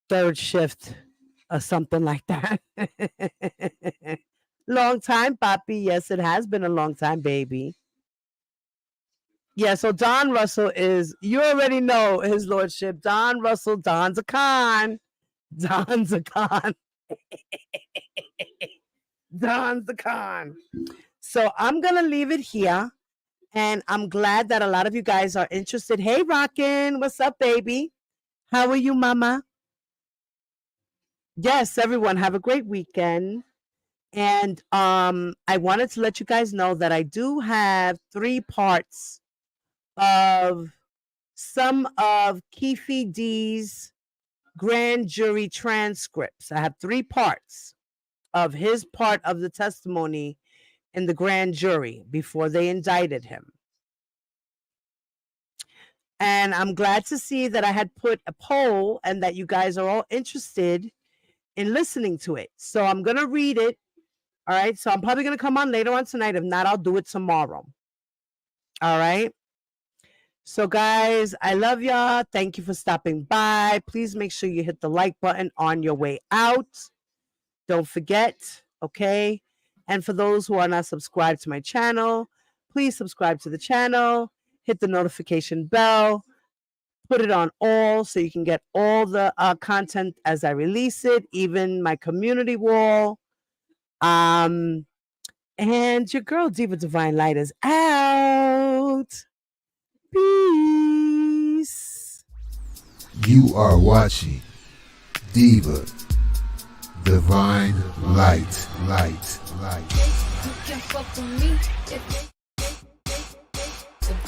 third shift or something like that. Long time, Papi. Yes, it has been a long time, baby. Yeah, so Don Russell is, you already know, His Lordship. Don Russell, Don's a con. Don's a con. Don's a con. So I'm going to leave it here. And I'm glad that a lot of you guys are interested. Hey, Rockin', what's up, baby? How are you, mama? Yes, everyone, have a great weekend. And I wanted to let you guys know that I do have 3 parts of some of Keefe D's grand jury transcripts. I have 3 parts of his part of the testimony in the grand jury before they indicted him. And I'm glad to see that I had put a poll and that you guys are all interested in listening to it. So I'm going to read it. All right. So I'm probably going to come on later on tonight. If not, I'll do it tomorrow. All right. So, guys, I love y'all. Thank you for stopping by. Please make sure you hit the like button on your way out. Don't forget, okay? And for those who are not subscribed to my channel, please subscribe to the channel. Hit the notification bell. Put it on all so you can get all the content as I release it, even my community wall. And your girl, Diva Divine Light, is out. Peace. You are watching Diva Divine Light. You can fuck with me if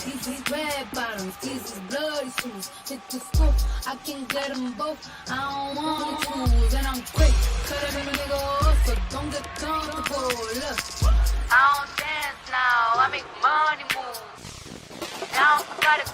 these is red bottoms, these is bloody shoes. Hit the scoop, I can get them both. I don't want to choose, and I'm quick. Cut every nigga off, so don't get comfortable. Look, I don't dance now, I make money move. Now I gotta